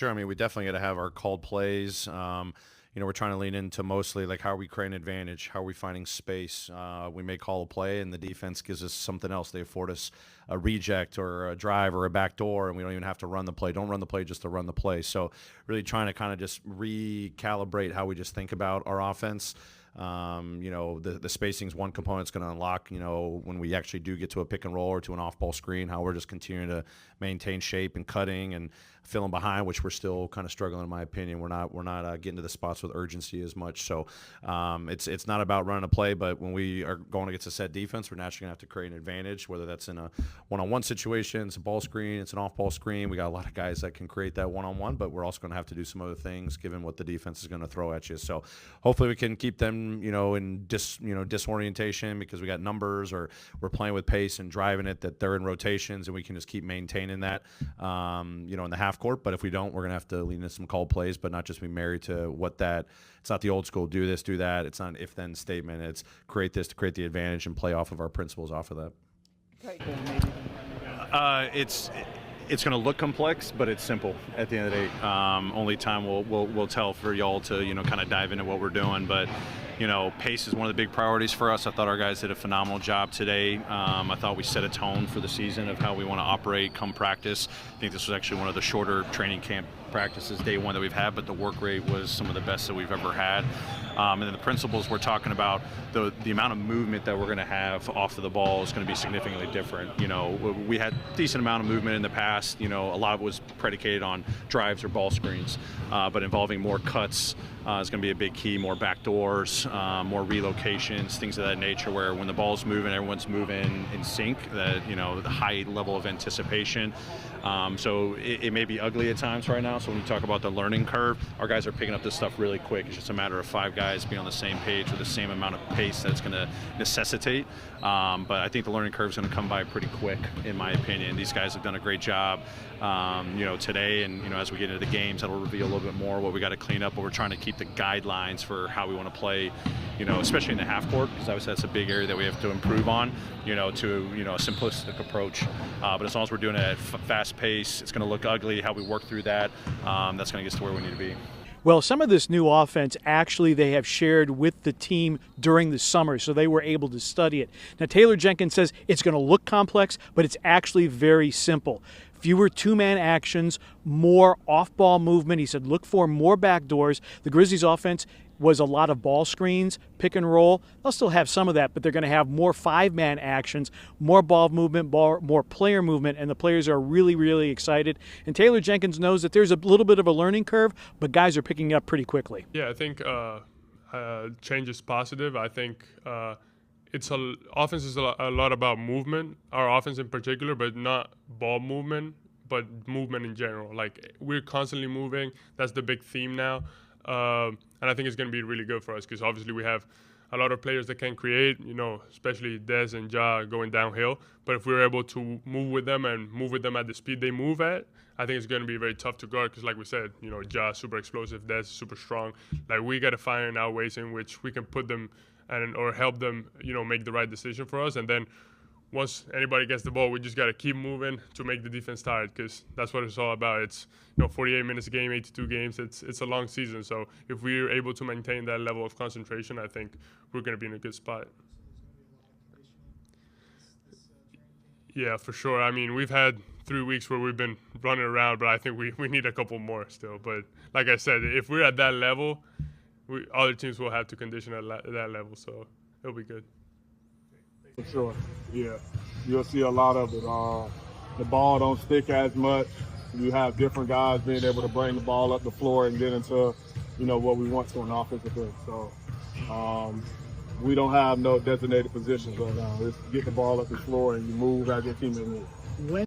Sure. I mean, we definitely got to have our called plays. We're trying to lean into mostly like how are we creating advantage, how are we finding space. We may call a play, and the defense gives us something else. They afford us a reject or a drive or a back door, and we don't even have to run the play. Don't run the play just to run the play. So, really trying to kind of just recalibrate how we just think about our offense. The spacing is one component that's going to unlock, when we actually do get to a pick and roll or to an off ball screen, how we're just continuing to maintain shape and cutting and filling behind, which we're still kind of struggling, in my opinion. We're not getting to the spots with urgency as much. So it's not about running a play, but when we are going against a set defense, we're naturally going to have to create an advantage, whether that's in a one-on-one situation, it's a ball screen, it's an off ball screen. We got a lot of guys that can create that one-on-one, but we're also going to have to do some other things given what the defense is going to throw at you. So hopefully we can keep them in disorientation because we got numbers, or we're playing with pace and driving it, that they're in rotations, and we can just keep maintaining that, in the half court. But if we don't, we're going to have to lean into some called plays, but not just be married to what that. It's not the old school, do this, do that. It's not an if-then statement. It's create this to create the advantage and play off of our principles off of that. It's going to look complex, but it's simple at the end of the day. Only time will tell for y'all to kind of dive into what we're doing. But pace is one of the big priorities for us. I thought our guys did a phenomenal job today. I thought we set a tone for the season of how we want to operate come practice. I think this was actually one of the shorter training camp practices day one that we've had, but the work rate was some of the best that we've ever had. And then the principles we're talking about, the amount of movement that we're going to have off of the ball is going to be significantly different. We had decent amount of movement in the past. A lot of it was predicated on drives or ball screens, but involving more cuts is going to be a big key. More back doors, more relocations, things of that nature, where when the ball's moving, everyone's moving in sync, that the high level of anticipation. So it may be ugly at times right now. So when you talk about the learning curve, our guys are picking up this stuff really quick. It's just a matter of 5 guys being on the same page with the same amount of pace that's going to necessitate. But I think the learning curve is going to come by pretty quick, in my opinion. These guys have done a great job, today, and as we get into the games, that'll reveal a little bit more what we got to clean up. But we're trying to keep the guidelines for how we want to play, especially in the half court, because obviously that's a big area that we have to improve on, to a simplistic approach. But as long as we're doing it at fast pace, it's going to look ugly. How we work through that, that's going to get us to where we need to be. Well, some of this new offense, actually, they have shared with the team during the summer, so they were able to study it. Now, Taylor Jenkins says it's going to look complex, but it's actually very simple. Fewer two-man actions, more off-ball movement. He said look for more back doors. The Grizzlies' offense was a lot of ball screens, pick and roll. They'll still have some of that, but they're going to have more 5-man actions, more ball movement, more player movement, and the players are really, really excited. And Taylor Jenkins knows that there's a little bit of a learning curve, but guys are picking it up pretty quickly. Yeah, I think change is positive. I think offense is a lot about movement, our offense in particular, but not ball movement, but movement in general. Like, we're constantly moving. That's the big theme now. And I think it's going to be really good for us because obviously we have a lot of players that can create, especially Dez and Ja going downhill. But if we're able to move with them and move with them at the speed they move at, I think it's going to be very tough to guard because, like we said, Ja super explosive, Dez super strong. Like, we got to find out ways in which we can put them or help them, make the right decision for us. And then once anybody gets the ball, we just got to keep moving to make the defense tired because that's what it's all about. It's 48 minutes a game, 82 games. It's a long season. So if we're able to maintain that level of concentration, I think we're going to be in a good spot. Yeah, for sure. I mean, we've had 3 weeks where we've been running around, but I think we need a couple more still. But like I said, if we're at that level, other teams will have to condition at that level. So it'll be good. For sure, yeah. You'll see a lot of it. The ball don't stick as much. You have different guys being able to bring the ball up the floor and get into, what we want to an offensive end. So we don't have no designated positions right now. It's get the ball up the floor and you move as your teammate moves.